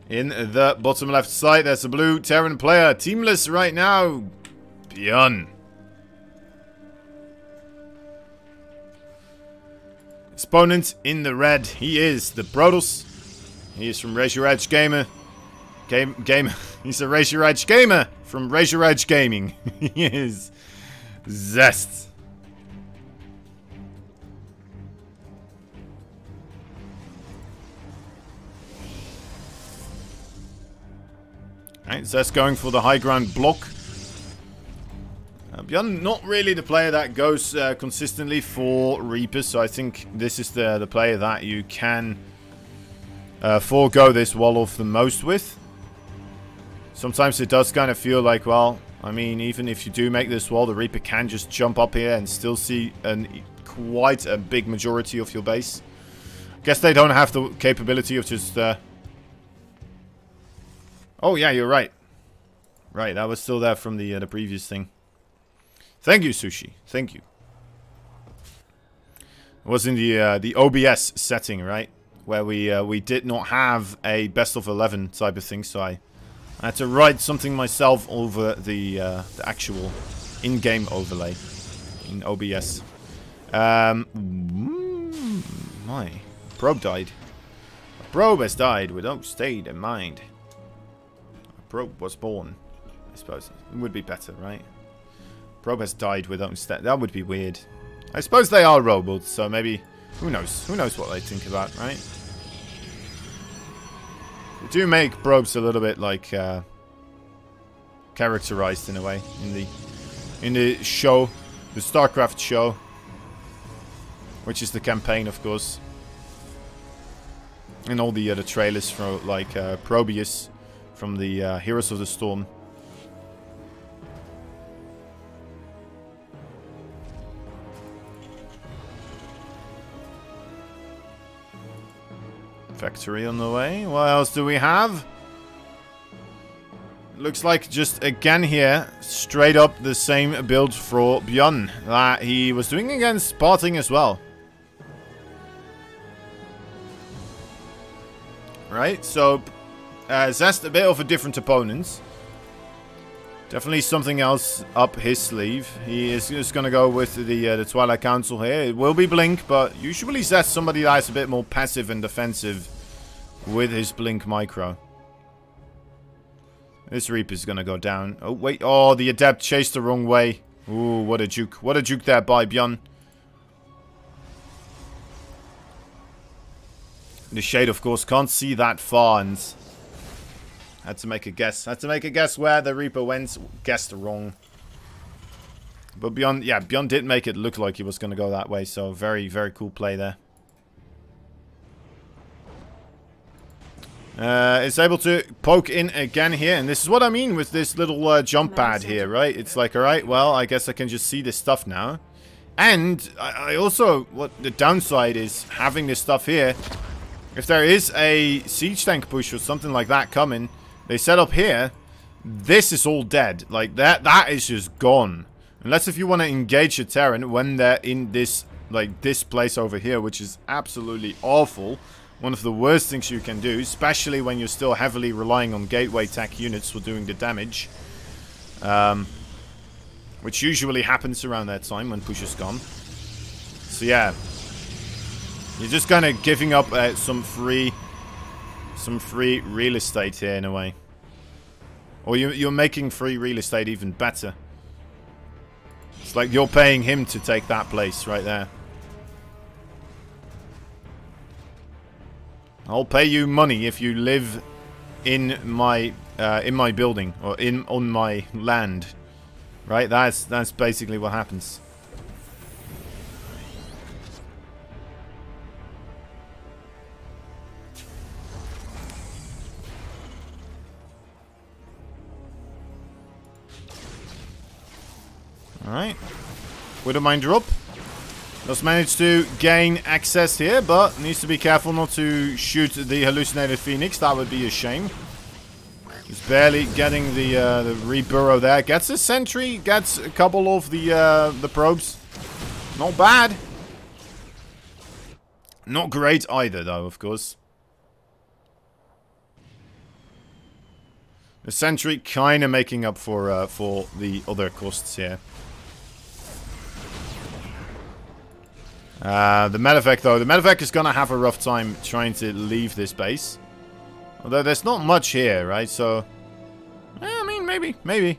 In the bottom left side, there's a blue Terran player. Teamless right now. BYUN. Exponent in the red. He is the Protoss. He is from Razor Edge Gamer. He's a Razor Edge Gamer from Razor Edge Gaming. He is ZEST. Alright, ZEST going for the high ground block. BYUN not really the player that goes consistently for Reapers, so I think this is the player that you can forego this wall off the most with. Sometimes it does kind of feel like, well, I mean, even if you do make this wall, the Reaper can just jump up here and still see quite a big majority of your base. Guess they don't have the capability of just... Oh, yeah, you're right. Right, that was still there from the previous thing. Thank you, Sushi. Thank you. It was in the OBS setting, right? Where we did not have a best of 11 type of thing, so I had to write something myself over the actual in-game overlay in OBS. My probe died. A probe has died with no state in mind. A probe was born. I suppose it would be better, right? Probe has died with own stat. That would be weird. I suppose they are robots, so maybe... Who knows? Who knows what they think about, right? They do make probes a little bit like... characterized in a way. In the show. The StarCraft show. Which is the campaign, of course. And all the other trailers for, like, Probius from the Heroes of the Storm. Factory on the way. What else do we have? Looks like just again here, straight up the same build for BYUN that he was doing against Sparting as well. Right, so ZEST a bit of a different opponent. Definitely something else up his sleeve. He is just going to go with the Twilight Council here. It will be Blink, but usually ZEST somebody that's a bit more passive and defensive with his Blink Micro. This Reaper's going to go down. Oh, wait. Oh, the Adept chased the wrong way. Ooh, what a juke. What a juke there by BYUN. The Shade, of course, can't see that far and... Had to make a guess. Had to make a guess where the Reaper went. Guessed wrong. But BYUN, yeah, BYUN did make it look like he was going to go that way. So very, very cool play there. It's able to poke in again here. And this is what I mean with this little jump pad here, right? It's like, alright, well, I guess I can just see this stuff now. And I also, what the downside is having this stuff here. If there is a siege tank push or something like that coming, they set up here, this is all dead. Like, that is just gone. Unless if you want to engage a Terran when they're in this, like, this place over here, which is absolutely awful. One of the worst things you can do, especially when you're still heavily relying on gateway tech units for doing the damage. Which usually happens around that time when push is gone. So yeah. You're just kind of giving up some free real estate here in a way. Or you're making free real estate even better. It's like you're paying him to take that place right there. I'll pay you money if you live in my building or on my land. Right? That's basically what happens. Alright. Widowminder up. Does manage to gain access here, but needs to be careful not to shoot the hallucinated Phoenix. That would be a shame. Just barely getting the reburrow there. Gets a sentry, gets a couple of the probes. Not bad. Not great either, though, of course. The sentry kind of making up for the other costs here. The medevac, though. The medevac is going to have a rough time trying to leave this base. Although there's not much here, right? So, I mean, maybe.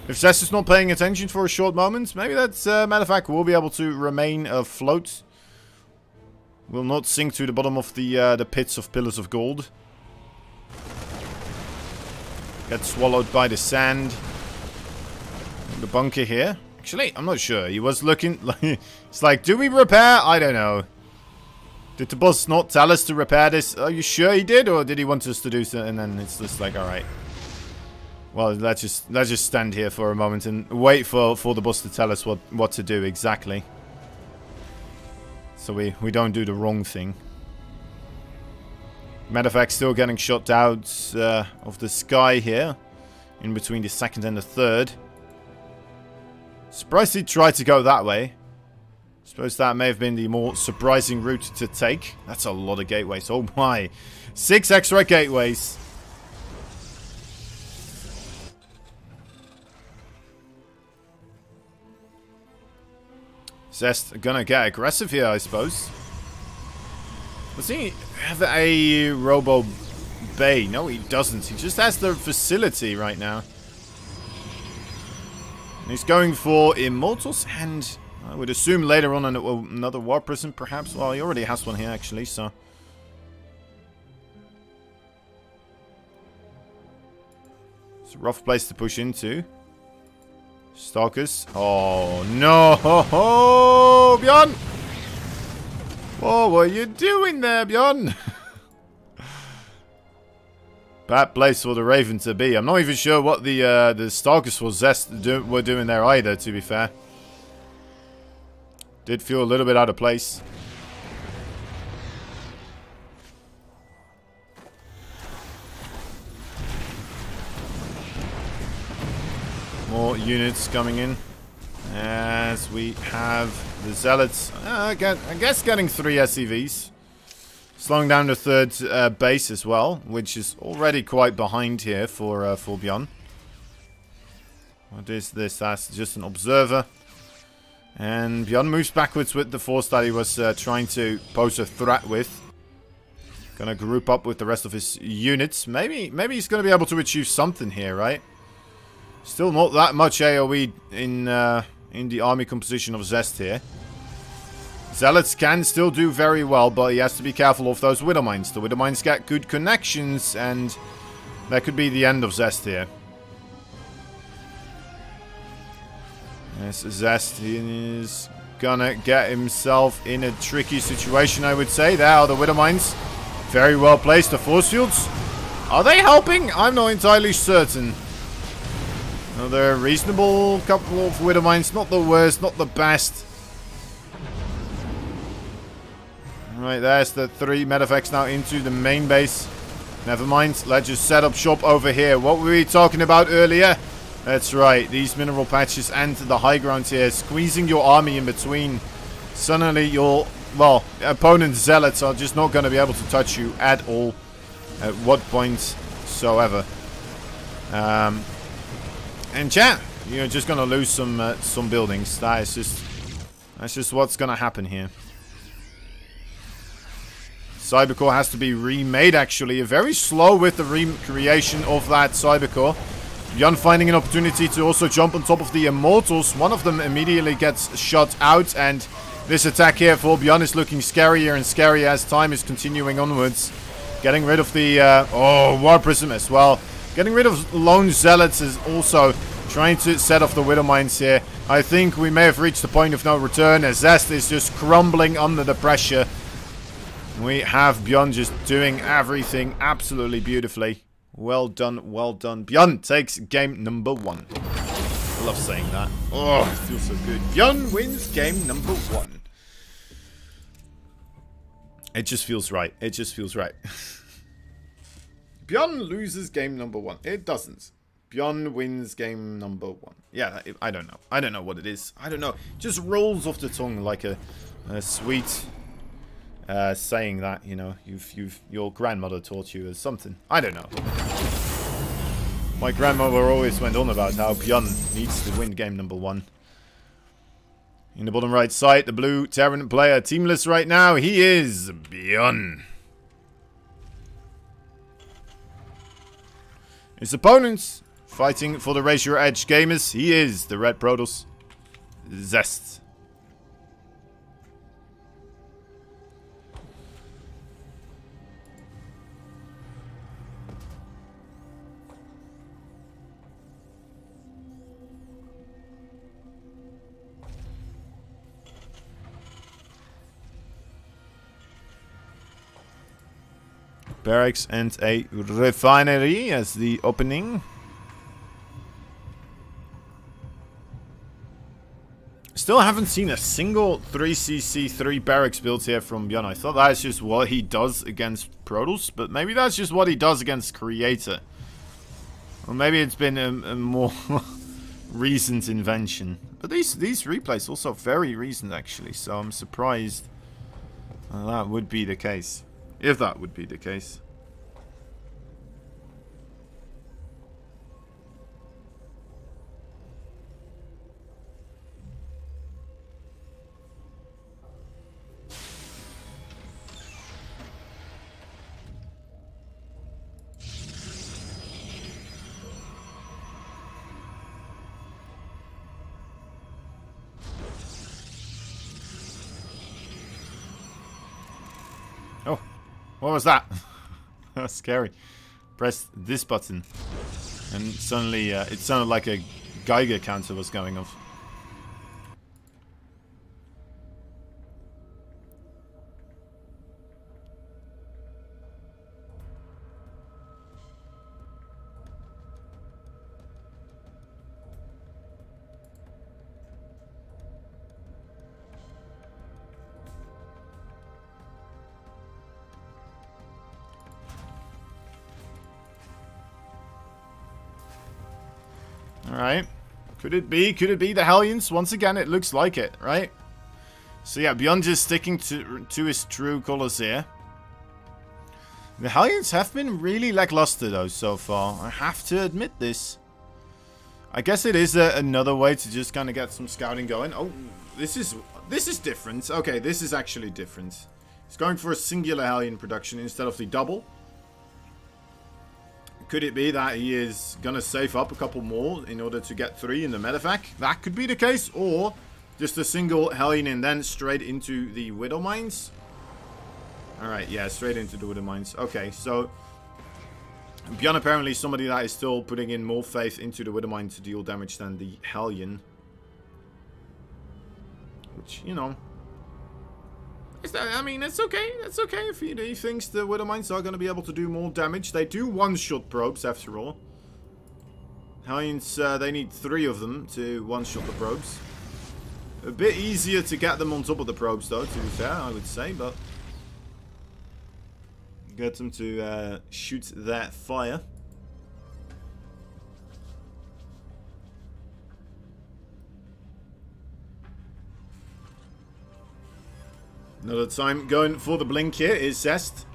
If ZEST is not paying attention for a short moment, maybe that medevac will be able to remain afloat. Will not sink to the bottom of the pits of pillars of gold. Get swallowed by the sand. The bunker here. Actually, I'm not sure. He was looking like... It's like, do we repair? I don't know. Did the boss not tell us to repair this? Are you sure he did? Or did he want us to do so? And then it's just like, alright. Well, let's just stand here for a moment and wait for the boss to tell us what to do exactly. So we don't do the wrong thing. Medevac still getting shot out of the sky here. In between the second and the third. Surprised he tried to go that way. Suppose that may have been the more surprising route to take. That's a lot of gateways. Oh my. 6 extra gateways. ZEST gonna get aggressive here, I suppose. Does he have a Robo Bay? No, he doesn't. He just has the facility right now. And he's going for Immortals and I would assume later on another War Prison, perhaps. Well, he already has one here, actually, so... It's a rough place to push into. Stalkers. Oh, no! Ho, ho, BYUN! What were you doing there, BYUN? Bad place for the Raven to be. I'm not even sure what the Stalkers for ZEST were doing there either, to be fair. Did feel a little bit out of place. More units coming in. As we have the Zealots. I guess getting 3 SCVs. Slowing down the third base as well. Which is already quite behind here for BYUN. What is this? That's just an observer. And BYUN moves backwards with the force that he was trying to pose a threat with. Gonna group up with the rest of his units. Maybe he's gonna be able to achieve something here, right? Still not that much AoE in the army composition of ZEST here. Zealots can still do very well, but he has to be careful of those Widow Mines. The Widow Mines get good connections, and that could be the end of ZEST here. Yes, ZEST is gonna get himself in a tricky situation, I would say. There are the Widow Mines. Very well placed. The force fields. Are they helping? I'm not entirely certain. Another reasonable couple of Widow Mines. Not the worst, not the best. Right, there's the 3 medevacs now into the main base. Never mind. Let's just set up shop over here. What were we talking about earlier? That's right, these mineral patches and the high ground here, squeezing your army in between. Suddenly your, well, opponent's zealots are just not going to be able to touch you at all, at what point soever. And chat, you're just going to lose some buildings. That's just what's going to happen here. Cybercore has to be remade, actually. Very slow with the recreation of that Cybercore. BYUN finding an opportunity to also jump on top of the Immortals. One of them immediately gets shot out, and this attack here for BYUN is looking scarier and scarier as time is continuing onwards. Getting rid of the War Prism as well. Getting rid of lone Zealots is also trying to set off the Widow Mines here. I think we may have reached the point of no return as ZEST is just crumbling under the pressure. We have BYUN just doing everything absolutely beautifully. Well done, well done. BYUN takes game number 1. I love saying that. Oh, it feels so good. BYUN wins game number 1. It just feels right. It just feels right. BYUN loses game number 1. It doesn't. BYUN wins game number 1. Yeah, I don't know. I don't know what it is. I don't know. It just rolls off the tongue like a sweet saying that, you know, your grandmother taught you as something. I don't know. My grandmother always went on about how BYUN needs to win game number 1. In the bottom right side, the blue Terran player teamless right now. He is BYUN. His opponents fighting for the Raise Your Edge gamers. He is the red Protoss ZEST. Barracks and a refinery as the opening. Still haven't seen a single 3cc3 barracks build here from BYUN. I thought that's just what he does against Protoss, but maybe that's just what he does against Creator. Or maybe it's been a more recent invention. But these replays also very recent actually, so I'm surprised that would be the case. If that would be the case. Oh. What was that? That was scary. Press this button. And suddenly it sounded like a Geiger counter was going off. Alright. Could it be? Could it be the Hellions? Once again, it looks like it, right? So yeah, BYUN just sticking to his true colors here. The Hellions have been really lackluster though so far. I have to admit this. I guess it is another way to just kind of get some scouting going. Oh, this is different. Okay, this is actually different. He's going for a singular Hellion production instead of the double. Could it be that he is going to save up a couple more in order to get 3 in the medevac? That could be the case. Or just a single Hellion and then straight into the Widow Mines. Alright, yeah, straight into the Widow Mines. Okay, so BYUN apparently somebody that is still putting in more faith into the Widow Mine to deal damage than the Hellion. Which, you know... I mean, it's okay. It's okay if he thinks the Widow Mines are going to be able to do more damage. They do one-shot probes, after all. Hellions, they need 3 of them to one-shot the probes. A bit easier to get them on top of the probes, though, to be fair, I would say, but... get them to shoot that fire. Another time going for the blink here is ZEST.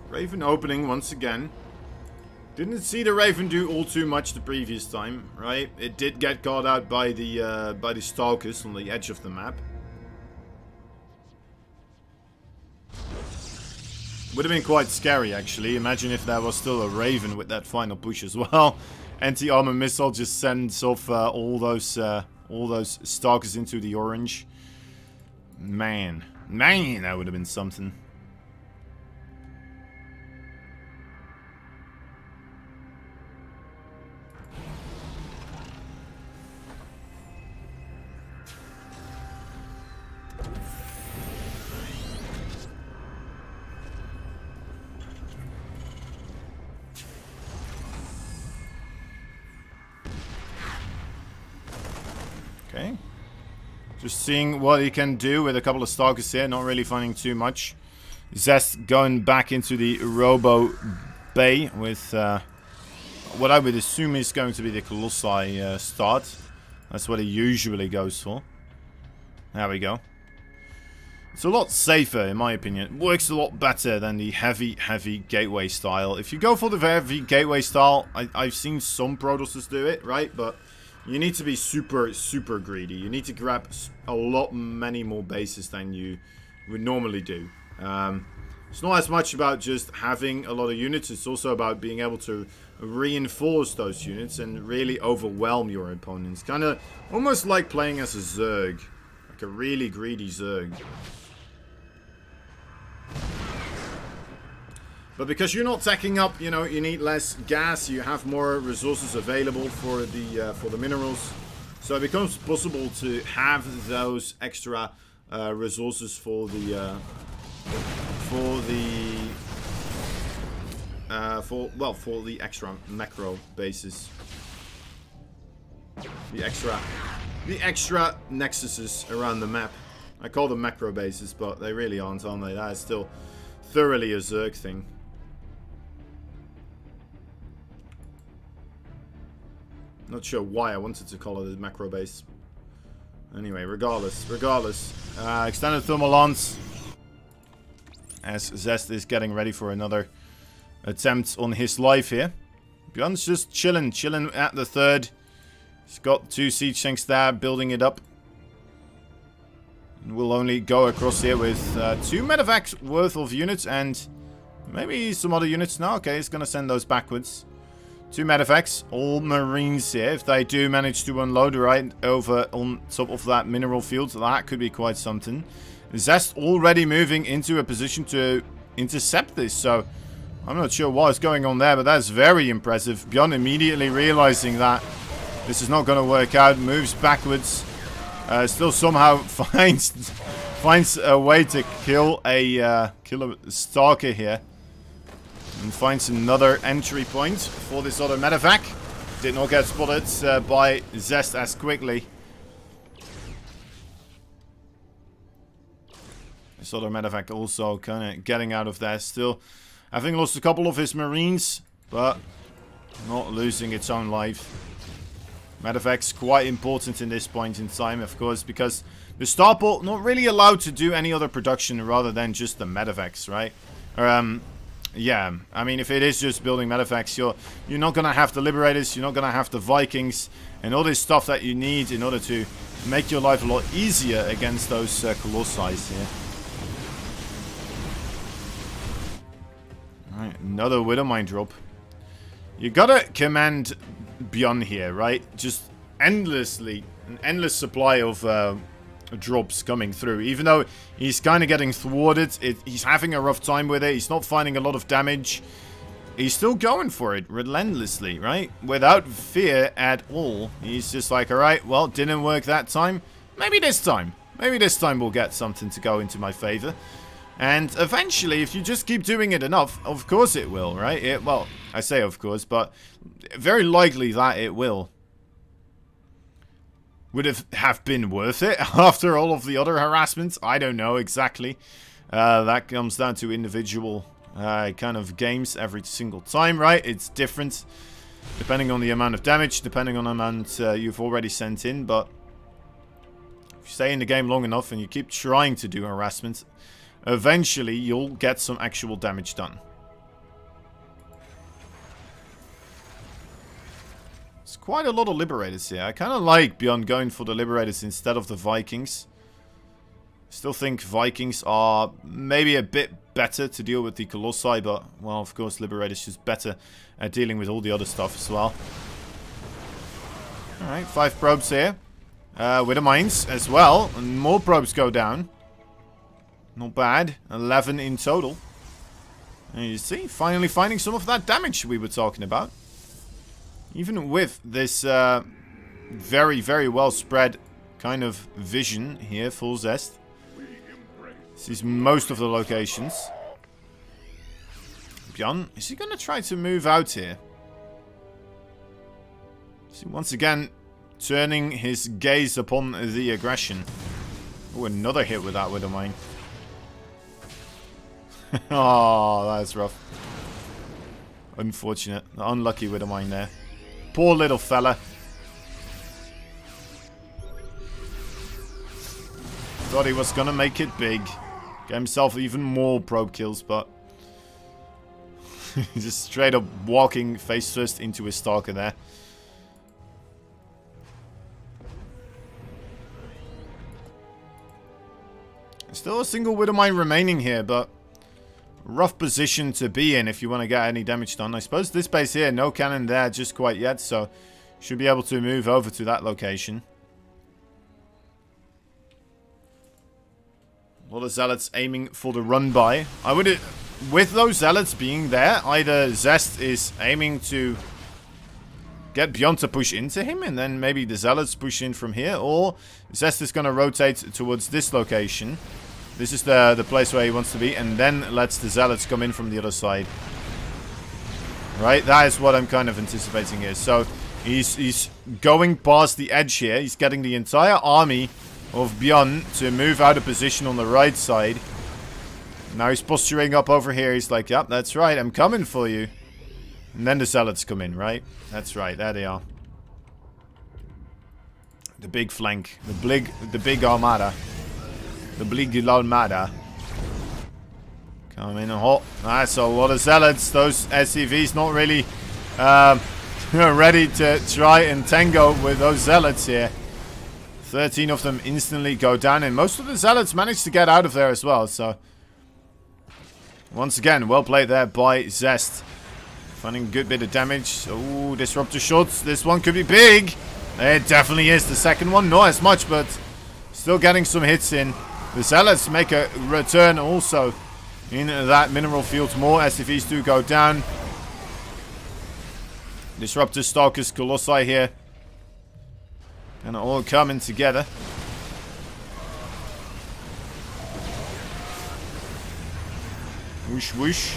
Raven opening once again. Didn't see the Raven do all too much the previous time, right? It did get caught out by the Stalkers on the edge of the map. Would have been quite scary, actually. Imagine if there was still a Raven with that final push as well. Anti-armor missile just sends off all those Stalkers into the orange. Man, that would have been something. Just seeing what he can do with a couple of stalkers here. Not really finding too much. ZEST going back into the Robo Bay with what I would assume is going to be the Colossi start. That's what he usually goes for. There we go. It's a lot safer, in my opinion. It works a lot better than the heavy gateway style. If you go for the heavy gateway style, I've seen some Protosses do it, right? But you need to be super greedy. You need to grab many more bases than you would normally do. It's not as much about just having a lot of units. It's also about being able to reinforce those units and really overwhelm your opponents. Kind of almost like playing as a Zerg. Like a really greedy Zerg. But because you're not tacking up, you know, you need less gas, you have more resources available for the minerals. So it becomes possible to have those extra resources for the extra macro bases. The extra nexuses around the map. I call them macro bases, but they really aren't they? That is still thoroughly a Zerg thing. Not sure why I wanted to call it a macro base. Anyway, regardless. Extended thermal lance. As ZEST is getting ready for another attempt on his life here. BYUN's just chilling at the third. He's got 2 siege tanks there, building it up. We'll only go across here with 2 medevacs worth of units and maybe some other units. No, okay, he's gonna send those backwards. 2 medevacs, all marines here. If they do manage to unload right over on top of that mineral field, that could be quite something. ZEST already moving into a position to intercept this, so I'm not sure what's going on there, but that's very impressive. BYUN immediately realizing that this is not going to work out, moves backwards, still somehow finds a way to kill a stalker here. And finds another entry point for this other medevac. Did not get spotted by ZEST as quickly. This other medevac also kind of getting out of there still. Having lost a couple of his marines, but not losing its own life. Medevac's quite important in this point in time, of course, because the starport not really allowed to do any other production rather than just the medevacs, right? Yeah, I mean, if it is just building medevacs, you're not gonna have the Liberators, you're not gonna have the Vikings, and all this stuff that you need in order to make your life a lot easier against those Colossi here. Alright, another Widowmine drop. You gotta command BYUN here, right? Just endlessly, an endless supply of drops coming through. Even though he's kind of getting thwarted, he's having a rough time with it, he's not finding a lot of damage, he's still going for it relentlessly, right? Without fear at all. He's just like, alright, well, didn't work that time. Maybe this time. Maybe this time we'll get something to go into my favor. And eventually, if you just keep doing it enough, of course it will, right? Well, I say of course, but very likely that it will. Would have been worth it after all of the other harassments? I don't know exactly. That comes down to individual kind of games every single time, right? It's different depending on the amount of damage, depending on the amount you've already sent in. But if you stay in the game long enough and you keep trying to do harassment, eventually you'll get some actual damage done. Quite a lot of Liberators here. I kind of like BYUN going for the Liberators instead of the Vikings. Still think Vikings are maybe a bit better to deal with the Colossi, but, well, of course, Liberators just better at dealing with all the other stuff as well. Alright, 5 probes here. With the mines as well. And more probes go down. Not bad. 11 in total. And you see, finally finding some of that damage we were talking about. Even with this very, very well spread kind of vision here for ZEST. Sees most of the locations. BYUN, is he going to try to move out here? See, once again, turning his gaze upon the aggression. Oh, another hit with that Widow Mine. Oh, that's rough. Unfortunate. Unlucky Widow Mine there. Poor little fella. Thought he was gonna make it big. Get himself even more probe kills, but just straight up walking face first into his stalker there. Still a single Widow Mine remaining here, but rough position to be in if you want to get any damage done. I suppose this base here, no cannon there just quite yet, so should be able to move over to that location. A lot of zealots aiming for the run by. I would, with those zealots being there, either ZEST is aiming to get BYUN to push into him, and then maybe the zealots push in from here, or ZEST is going to rotate towards this location. This is the place where he wants to be, and then lets the zealots come in from the other side. Right, that is what I'm kind of anticipating here. So he's going past the edge here. He's getting the entire army of BYUN to move out of position on the right side. Now he's posturing up over here. He's like, yep, that's right, I'm coming for you. And then the zealots come in, right? That's right, there they are. The big flank. The big armada. The big armada. Come in hot. That's a lot of zealots. Those SCVs not really ready to try and tango with those zealots here. 13 of them instantly go down, and most of the zealots managed to get out of there as well, so once again, well played there by ZEST. Finding a good bit of damage. Oh, disruptor shots. This one could be big. It definitely is. The second one, not as much, but still getting some hits in. The zealots make a return also in that mineral field. More SCVs do go down. Disruptor, Stalkers, Colossi here. And all coming together. Whoosh, whoosh.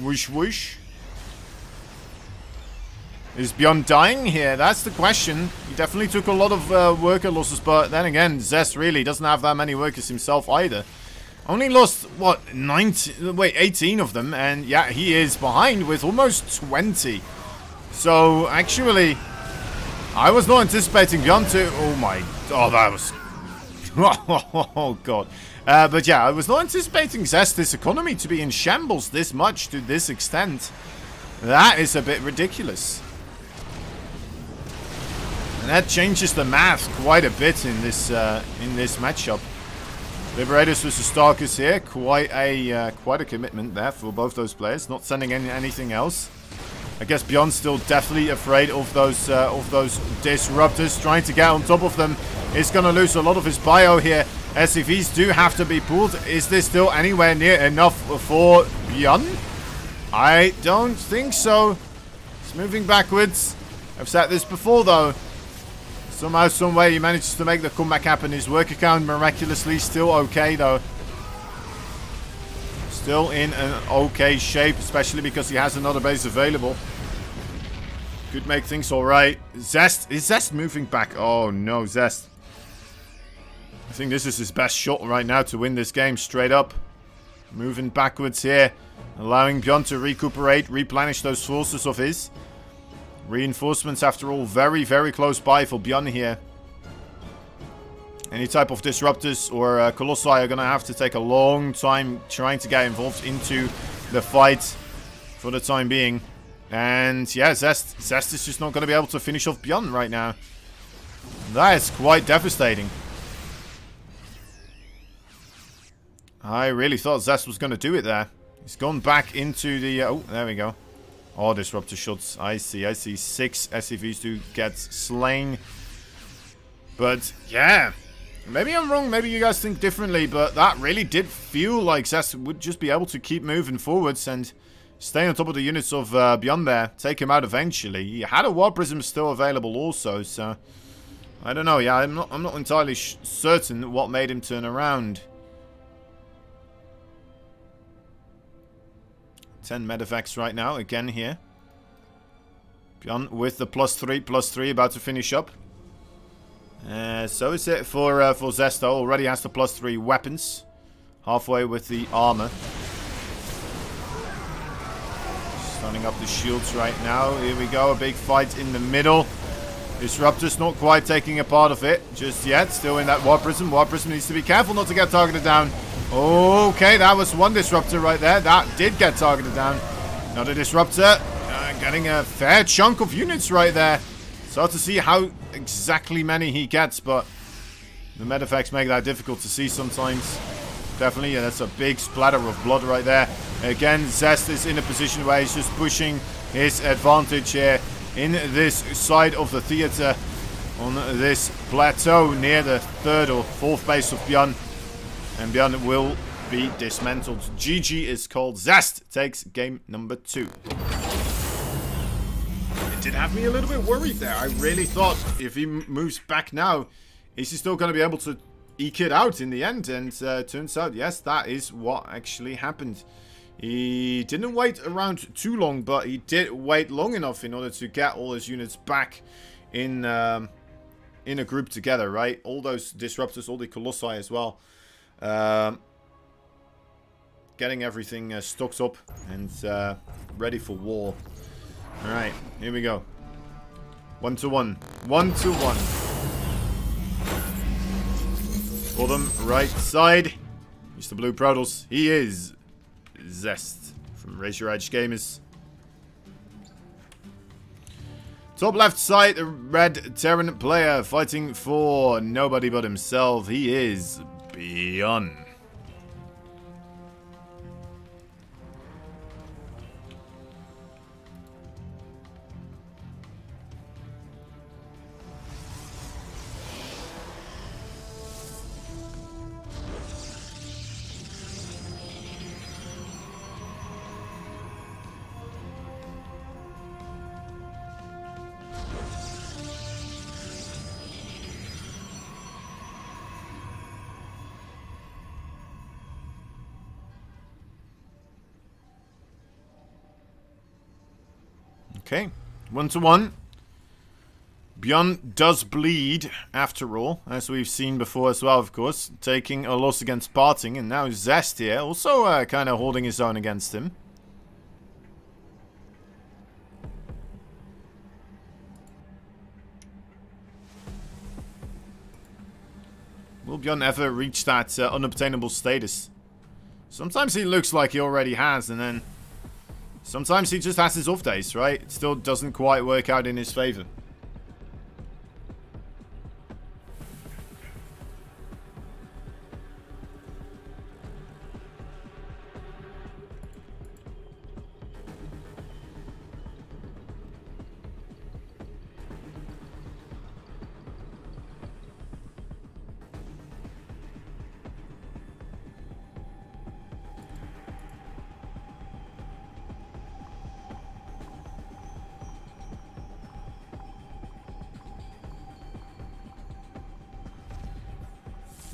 Whoosh, whoosh. Is BYUN dying here? That's the question. He definitely took a lot of worker losses, but then again, ZEST really doesn't have that many workers himself either. Only lost, what, 18 of them, and yeah, he is behind with almost 20. So, actually, I was not anticipating BYUN to... Oh my... Oh, that was... Oh, God. But yeah, I was not anticipating ZEST's economy to be in shambles this much to this extent. That is a bit ridiculous. And that changes the math quite a bit in this matchup. Liberators versus Stalkers here, quite a commitment there for both those players. Not sending anything else. I guess BYUN's still definitely afraid of those disruptors. Trying to get on top of them is going to lose a lot of his bio here. SCVs do have to be pulled. Is this still anywhere near enough for BYUN? I don't think so. It's moving backwards. I've said this before though. Somehow, someway, he manages to make the comeback happen. His work account miraculously still okay, though. Still in an okay shape, especially because he has another base available. Could make things alright. ZEST. Is ZEST moving back? Oh, no, ZEST. I think this is his best shot right now to win this game, straight up. Moving backwards here. Allowing BYUN to recuperate, replenish those forces of his. Reinforcements, after all, very, very close by for BYUN here. Any type of disruptors or Colossi are going to have to take a long time trying to get involved into the fight for the time being. And yeah, ZEST is just not going to be able to finish off BYUN right now. That is quite devastating. I really thought ZEST was going to do it there. He's gone back into the... oh, there we go. Oh, disruptor shots. I see. 6 SCVs do get slain. But, yeah. Maybe I'm wrong. Maybe you guys think differently. But that really did feel like ZEST would just be able to keep moving forwards and stay on top of the units of BYUN there. Take him out eventually. He had a War Prism still available also. So, I don't know. Yeah, I'm not entirely certain what made him turn around. 10 medevacs right now, again here. BYUN with the +3/+3 about to finish up. So is it for ZEST though. Already has the +3 weapons. Halfway with the armor. Starting up the shields right now. Here we go. A big fight in the middle. Disruptor's not quite taking a part of it just yet. Still in that War Prism. War Prism needs to be careful not to get targeted down. Okay, that was one Disruptor right there. That did get targeted down. Another Disruptor. Getting a fair chunk of units right there. So to see how exactly many he gets, but the med effects make that difficult to see sometimes. Definitely, yeah, that's a big splatter of blood right there. Again, ZEST is in a position where he's just pushing his advantage here in this side of the theater on this plateau near the 3rd or 4th base of BYUN. And BYUN will be dismantled. GG is called. ZEST takes game number 2. It did have me a little bit worried there. I really thought if he moves back now, is he still going to be able to eke it out in the end? And turns out, yes, that is what actually happened. He didn't wait around too long, but he did wait long enough in order to get all his units back in a group together, right? All those Disruptors, all the Colossi as well. Getting everything stocked up and ready for war. Alright, here we go. 1-to-1. 1-to-1. For them, right side. Mr. Blue Protoss. He is ZEST from Raise Your Edge Gamers. Top left side, the red Terran player fighting for nobody but himself. He is BYUN. Okay, 1-to-1. BYUN does bleed, after all, as we've seen before as well, of course. Taking a loss against Parting, and now ZEST here, also kind of holding his own against him. Will BYUN ever reach that unobtainable status? Sometimes he looks like he already has, and then sometimes he just has his off days, right? It still doesn't quite work out in his favor.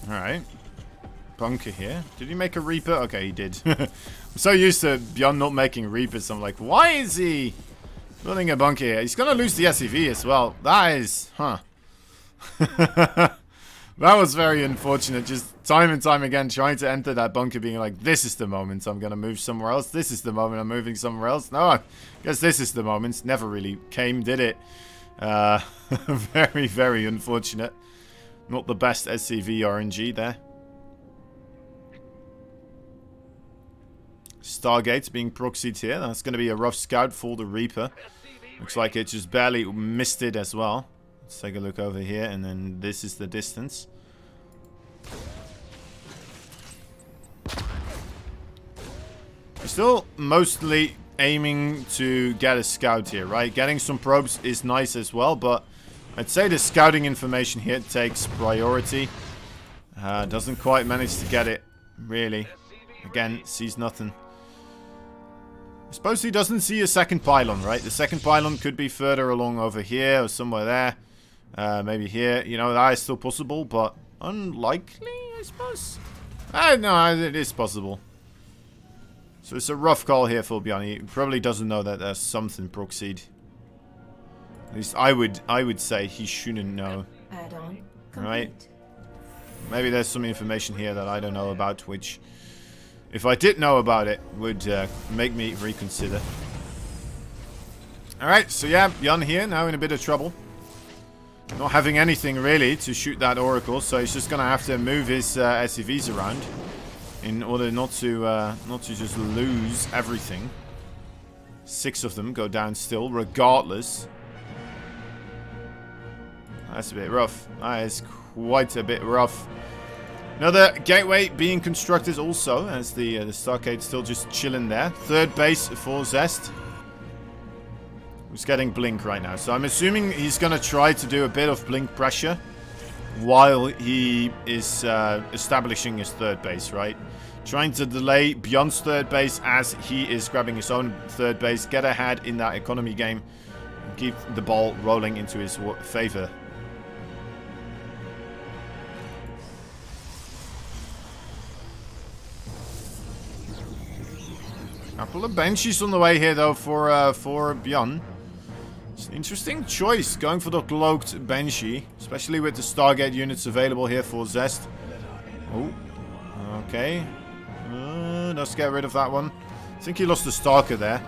Alright. Bunker here. Did he make a Reaper? Okay, he did. I'm so used to BYUN not making Reapers. I'm like, why is he building a bunker here? He's going to lose the SCV as well. That is... Huh. That was very unfortunate. Just time and time again trying to enter that bunker being like, this is the moment I'm going to move somewhere else. This is the moment I'm moving somewhere else. No, I guess this is the moment. Never really came, did it? Very, very unfortunate. Not the best SCV RNG there. Stargate's being proxied here. That's going to be a rough scout for the Reaper. Looks like it just barely missed it as well. Let's take a look over here, and then this is the distance. We're still mostly aiming to get a scout here, right? Getting some probes is nice as well, but I'd say the scouting information here takes priority. Doesn't quite manage to get it, really. Again, sees nothing. I suppose he doesn't see a second pylon, right? The second pylon could be further along over here or somewhere there. Maybe here. You know, that is still possible, but unlikely, I suppose. No, it is possible. So it's a rough call here for BYUN. He probably doesn't know that there's something proxied. At least I would say he shouldn't know. Add-on complete. Right? Maybe there's some information here that I don't know about, which, if I did know about it, would make me reconsider. Alright, so yeah, BYUN here, now in a bit of trouble. Not having anything really to shoot that Oracle, so he's just gonna have to move his SCVs around in order not to just lose everything. 6 of them go down still, regardless. That's a bit rough. That is quite a bit rough. Another gateway being constructed also, as the Starcade still just chilling there. 3rd base for ZEST. Who's getting blink right now. So I'm assuming he's going to try to do a bit of blink pressure while he is establishing his 3rd base, right? Trying to delay BYUN's 3rd base as he is grabbing his own 3rd base. Get ahead in that economy game. And keep the ball rolling into his favor. Couple of Banshees on the way here though for BYUN. It's an interesting choice going for the cloaked Banshee, especially with the Stargate units available here for ZEST. Oh, okay. Let's get rid of that one. I think he lost the Stalker there.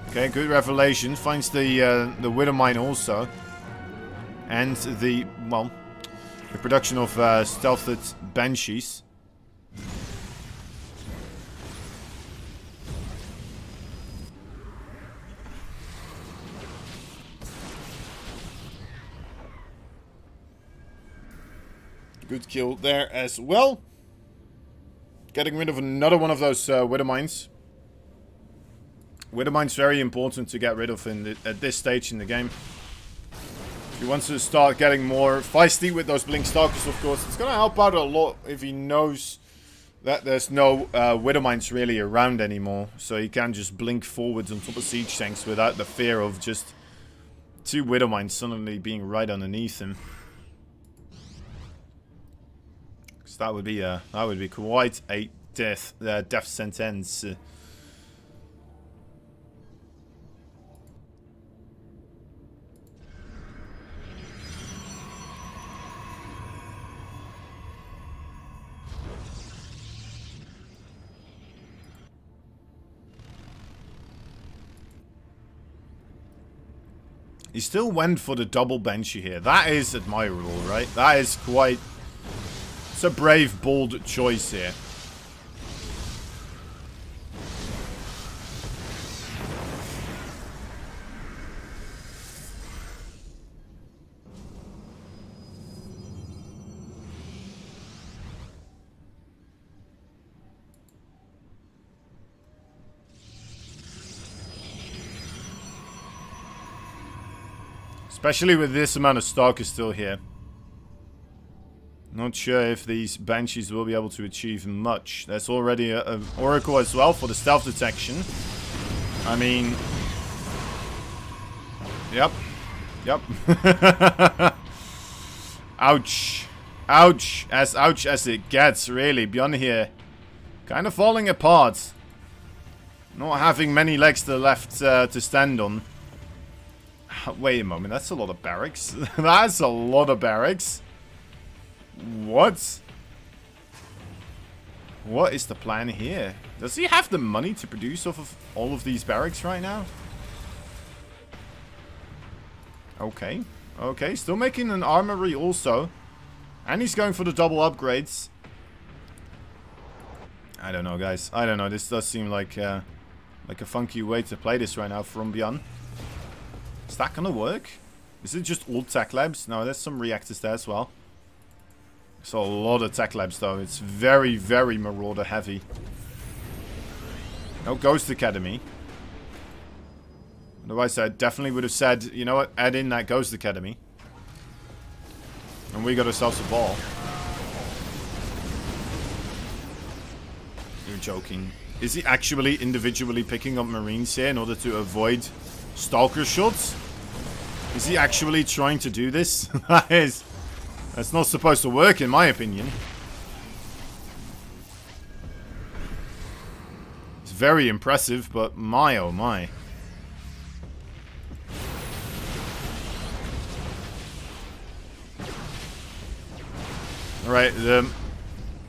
Okay, good revelation. Finds the Widow Mine also, and the production of stealthed Banshees. Good kill there as well. Getting rid of another one of those Widow Mines. Widow Mines very important to get rid of at this stage in the game. If he wants to start getting more feisty with those Blink Stalkers, of course, it's going to help out a lot if he knows that there's no Widow Mines really around anymore. So he can just blink forwards on top of siege tanks without the fear of just 2 Widow Mines suddenly being right underneath him. That would be quite a death sentence. He still went for the double Banshee here. That is admirable, right? That is quite... It's a brave, bold choice here. Especially with this amount of Stalkers still here. Not sure if these Banshees will be able to achieve much. There's already an Oracle as well for the stealth detection. I mean... Yep. Yep. Ouch. Ouch. As ouch as it gets, really. BYUN here. Kind of falling apart. Not having many legs to the left to stand on. Wait a moment. That's a lot of barracks. That's a lot of barracks. What? What is the plan here? Does he have the money to produce off of all of these barracks right now? Okay. Okay, still making an armory also. And he's going for the double upgrades. I don't know, guys. I don't know. This does seem like a funky way to play this right now from BYUN. Is that gonna work? Is it just all tech labs? No, there's some reactors there as well. It's a lot of tech labs though. It's very, very Marauder heavy. No Ghost Academy. Otherwise I definitely would have said, you know what, add in that Ghost Academy. And we got ourselves a ball. You're joking. Is he actually individually picking up Marines here in order to avoid Stalker shots? Is he actually trying to do this? That's not supposed to work in my opinion. It's very impressive, but my oh my. Alright, the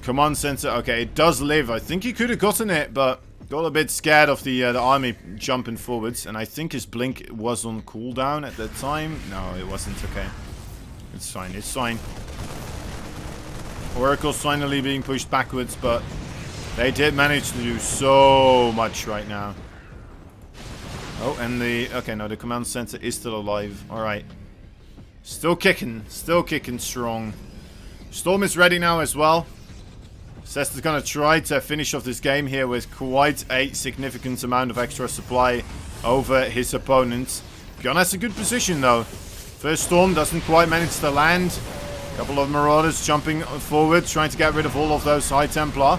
command center. Okay, it does live. I think he could have gotten it, but got a bit scared of the army jumping forwards. And I think his blink was on cooldown at that time. No, it wasn't. Okay. It's fine. It's fine. Oracle's finally being pushed backwards, but they did manage to do so much right now. Oh, and the... Okay, no, the command center is still alive. Alright. Still kicking strong. Storm is ready now as well. ZEST is going to try to finish off this game here with quite a significant amount of extra supply over his opponent. BYUN has a good position though. First Storm doesn't quite manage to land. A couple of Marauders jumping forward, trying to get rid of all of those High Templar.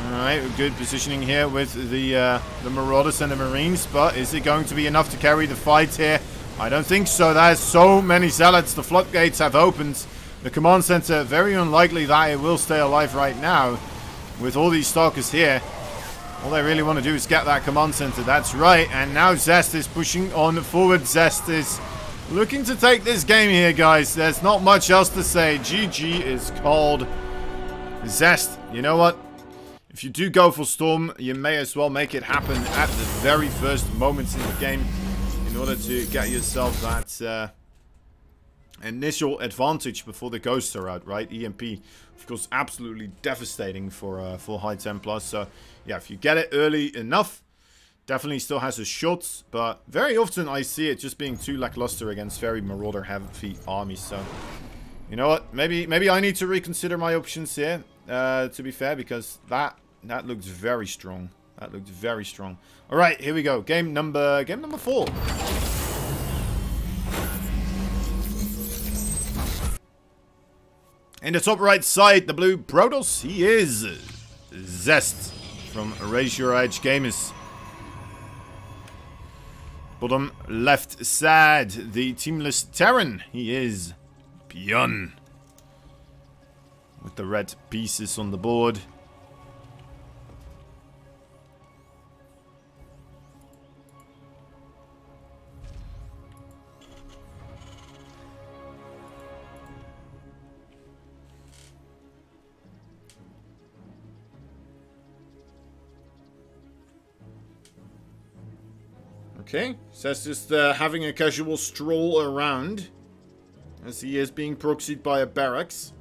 Alright, good positioning here with the Marauders and the Marines, but is it going to be enough to carry the fight here? I don't think so. There's so many Zealots. The floodgates have opened. The command center, very unlikely that it will stay alive right now. With all these Stalkers here, all they really want to do is get that command center. That's right, and now ZEST is pushing on forward. ZEST is looking to take this game here, guys. There's not much else to say. GG is called. ZEST, you know what? If you do go for Storm, you may as well make it happen at the very first moments in the game in order to get yourself that initial advantage before the Ghosts are out, right? EMP, of course, absolutely devastating for High Templars. So, yeah, if you get it early enough, definitely still has a shot. But very often I see it just being too lackluster against very Marauder-heavy armies. So, you know what? Maybe I need to reconsider my options here, to be fair, because that looks very strong. That looked very strong. All right, here we go. Game number 4. In the top right side, the blue Protoss, he is ZEST from Raise Your Edge Gamers. Bottom left side, the teamless Terran, he is BYUN. With the red pieces on the board. Okay, so that's just having a casual stroll around, as he is being proxied by a barracks.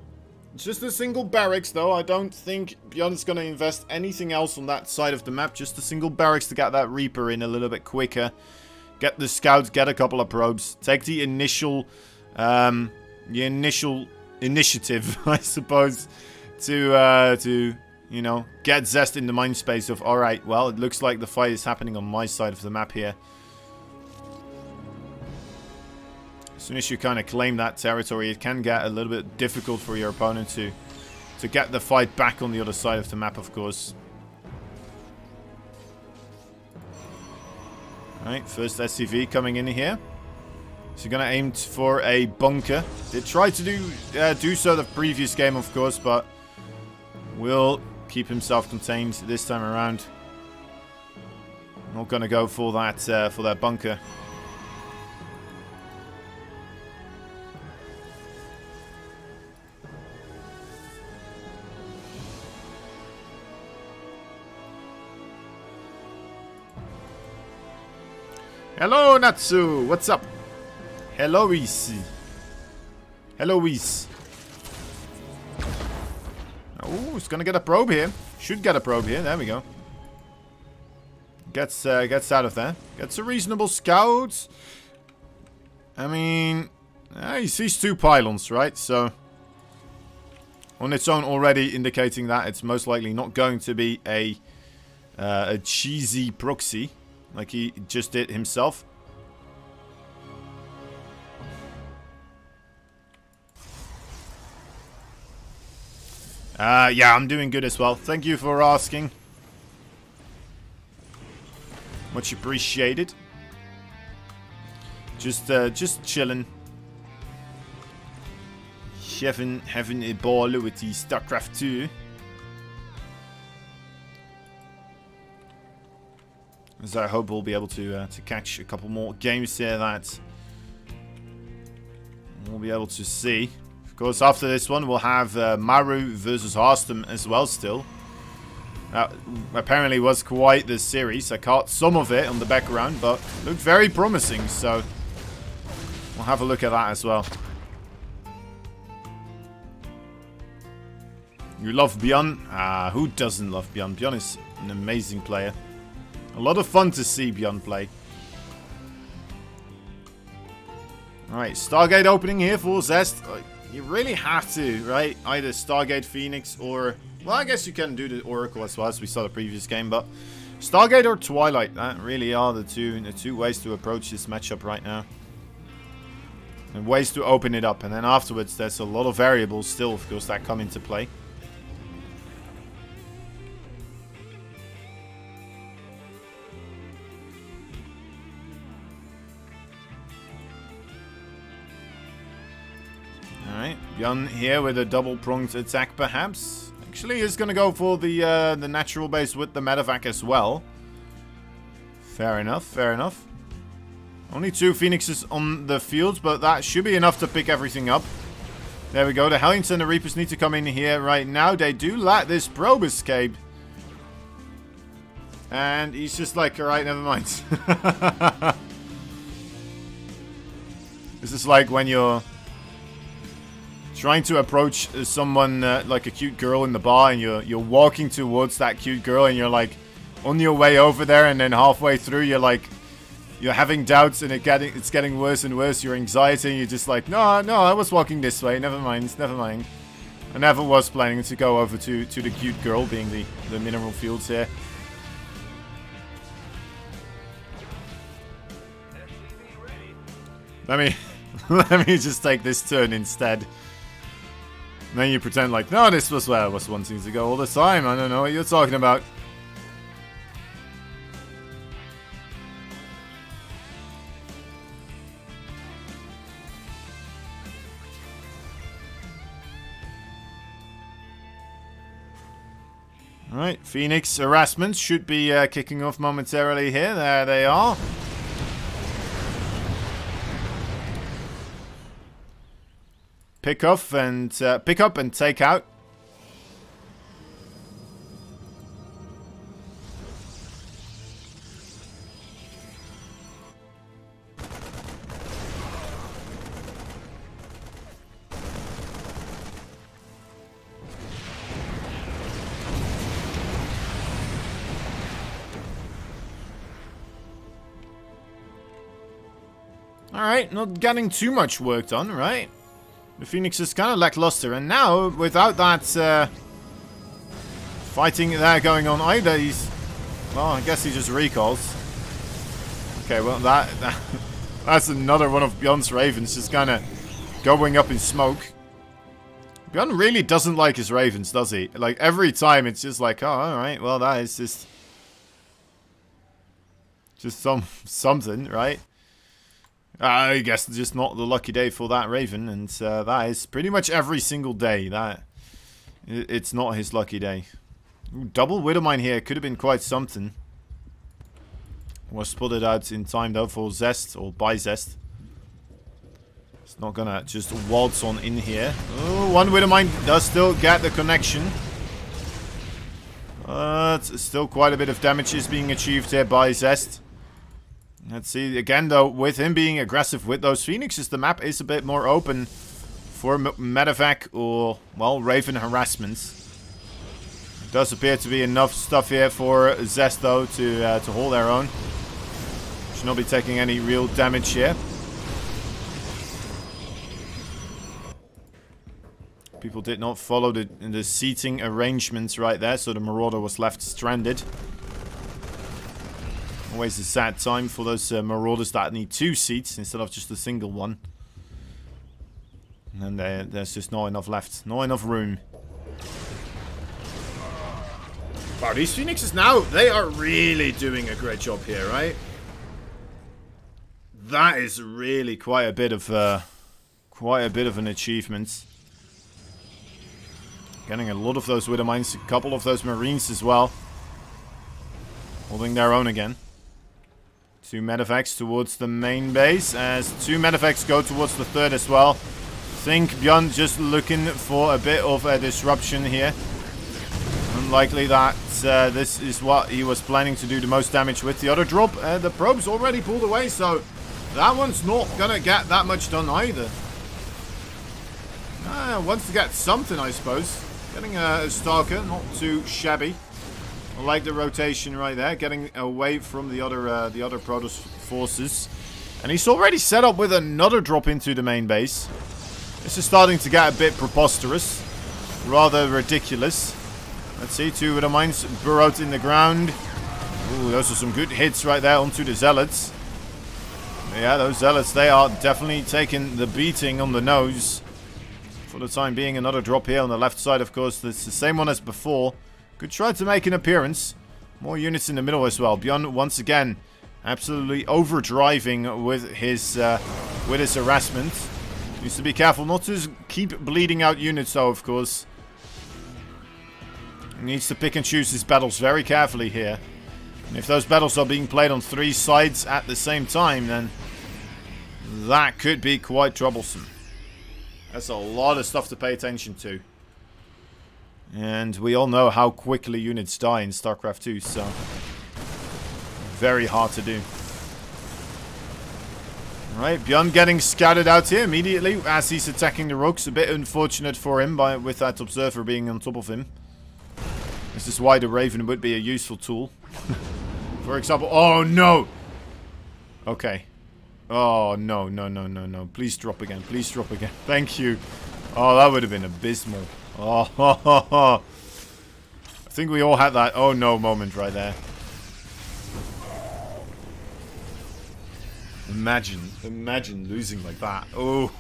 It's just a single barracks, though. I don't think BYUN is going to invest anything else on that side of the map. Just a single barracks to get that Reaper in a little bit quicker. Get the scouts, get a couple of probes. Take the initial initiative, I suppose, to you know, get ZEST in the mind space of, alright, well, it looks like the fight is happening on my side of the map here. As soon as you kind of claim that territory, it can get a little bit difficult for your opponent to get the fight back on the other side of the map, of course. Alright, first SCV coming in here. So you're going to aim for a bunker. Did try to do so the previous game, of course, but will keep himself contained this time around. Not going to go for that bunker. Hello, Natsu. What's up? Hello, Easy. Hello, Easy. Oh, he's gonna get a probe here. Should get a probe here. There we go. Gets out of there. Gets a reasonable scout. I mean, he sees 2 pylons, right? So, on its own, already indicating that it's most likely not going to be a cheesy proxy, like he just did himself. Yeah, I'm doing good as well. Thank you for asking. Much appreciated. Just chilling. Having a ball with the StarCraft 2. As I hope we'll be able to catch a couple more games here that we'll be able to see. Of course, after this one, we'll have Maru versus Harstem as well still. That apparently was quite the series. I caught some of it on the background, but looked very promising, so we'll have a look at that as well. You love BYUN? Who doesn't love BYUN? BYUN is an amazing player. A lot of fun to see BYUN play. Alright, Stargate opening here for ZEST. You really have to, right? Either Stargate Phoenix or... Well, I guess you can do the Oracle as well, as we saw the previous game, but Stargate or Twilight, that really are the two ways to approach this matchup right now. And ways to open it up, and then afterwards there's a lot of variables still, of course, that come into play. Alright, BYUN here with a double-pronged attack perhaps. Actually, he's going to go for the natural base with the medevac as well. Fair enough, fair enough. Only 2 Phoenixes on the field, but that should be enough to pick everything up. There we go. The Hellions and the Reapers need to come in here right now. They do let this probe escape. And he's just like, alright, never mind. This is like when you're trying to approach someone like a cute girl in the bar, and you're walking towards that cute girl, and you're like on your way over there, and then halfway through you're having doubts, and it's getting worse and worse. Your anxiety, and you're just like, no, I was walking this way. Never mind. I never was planning to go over to the cute girl, being the mineral fields here. Let me just take this turn instead. And then you pretend like, no, this was where I was wanting to go all the time. I don't know what you're talking about. Alright, Phoenix harassment should be kicking off momentarily here. There they are. Pick up and take out. Alright, not getting too much work done, right? The Phoenix is kind of lackluster, and now, without that fighting there going on either, well, I guess he just recalls. Okay, well, that's another one of BYUN's Ravens just kind of going up in smoke. BYUN really doesn't like his Ravens, does he? Like, every time it's just like, oh, alright, well, that is just something, right? I guess just not the lucky day for that Raven, and that is pretty much every single day. It's not his lucky day. Ooh, double Widowmine here could have been quite something. Was spotted out in time though for ZEST, or by ZEST. It's not gonna just waltz on in here. Oh, one Widowmine does still get the connection. But still quite a bit of damage is being achieved here by ZEST. Let's see, again though, with him being aggressive with those Phoenixes, the map is a bit more open for medevac or, well, Raven harassments. Does appear to be enough stuff here for ZEST though to hold their own. Should not be taking any real damage here. People did not follow the seating arrangements right there, so the Marauder was left stranded. Always a sad time for those Marauders that need 2 seats instead of just a single one. And there's just not enough left. Not enough room. Wow, these Phoenixes now, they are really doing a great job here, right? That is really quite a bit of an achievement. Getting a lot of those Widowmines, a couple of those Marines as well. Holding their own again. 2 medevacs towards the main base, as 2 medevacs go towards the third as well. think BYUN just looking for a bit of a disruption here. Unlikely that this is what he was planning to do the most damage with. The other drop, the probe's already pulled away, so that one's not gonna get that much done either. Wants to get something, I suppose. Getting a Stalker, not too shabby. I like the rotation right there, getting away from the other Protoss forces. And he's already set up with another drop into the main base. This is starting to get a bit preposterous. Rather ridiculous. Let's see, 2 of the mines burrowed in the ground. Ooh, those are some good hits right there onto the Zealots. Yeah, those Zealots, they are definitely taking the beating on the nose. For the time being, another drop here on the left side, of course. It's the same one as before. Could try to make an appearance. More units in the middle as well. BYUN, once again, absolutely overdriving with his harassment. Needs to be careful not to keep bleeding out units, though, of course. He needs to pick and choose his battles very carefully here. And if those battles are being played on 3 sides at the same time, then that could be quite troublesome. That's a lot of stuff to pay attention to. And we all know how quickly units die in StarCraft 2, so very hard to do. Alright, BYUN getting scouted out here immediately as he's attacking the rocks. A bit unfortunate for him with that observer being on top of him. This is why the Raven would be a useful tool. For example, oh no! Okay. Oh no, no, no, no, no. Please drop again, please drop again. Thank you. Oh, that would have been abysmal. Oh, ho, ho, ho. I think we all had that oh no moment right there. Imagine losing like that. Oh,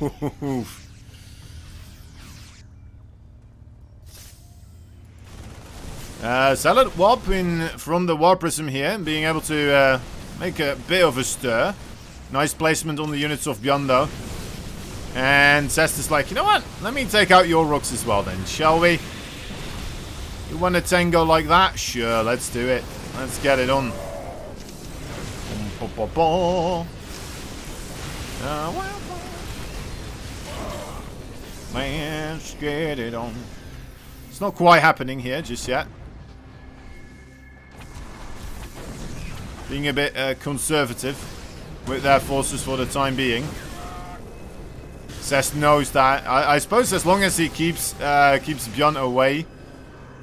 Zealot Warp in from the War Prism here, being able to make a bit of a stir. Nice placement on the units of BYUN though. And ZEST is like, you know what? Let me take out your rocks as well then, shall we? You want a tango like that? Sure, let's do it. Let's get it on. Let's get it on. It's not quite happening here just yet. Being a bit conservative with their forces for the time being. ZEST knows that. I suppose as long as he keeps BYUN away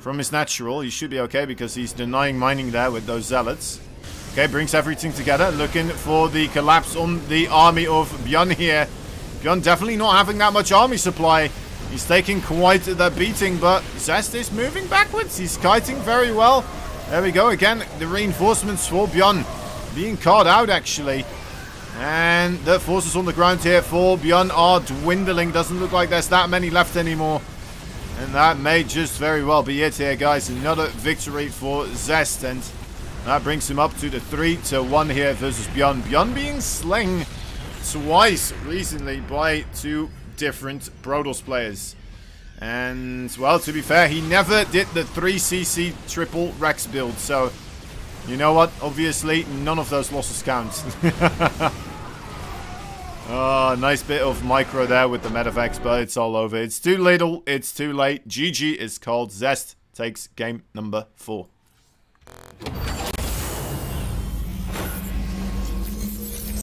from his natural, he should be okay because he's denying mining there with those Zealots. Okay, brings everything together, looking for the collapse on the army of BYUN here. BYUN definitely not having that much army supply. He's taking quite the beating, but ZEST is moving backwards. He's kiting very well. There we go again. The reinforcements for BYUN being caught out actually. And the forces on the ground here for BYUN are dwindling. Doesn't look like there's that many left anymore. And that may just very well be it here, guys. Another victory for ZEST. And that brings him up to the 3-1 here versus BYUN. BYUN being slain twice recently by 2 different Protoss players. And, well, to be fair, he never did the 3cc triple Rex build. So, you know what? Obviously, none of those losses count. Oh, nice bit of micro there with the medevacs, but it's all over. It's too little, it's too late. GG is called. ZEST takes game number 4.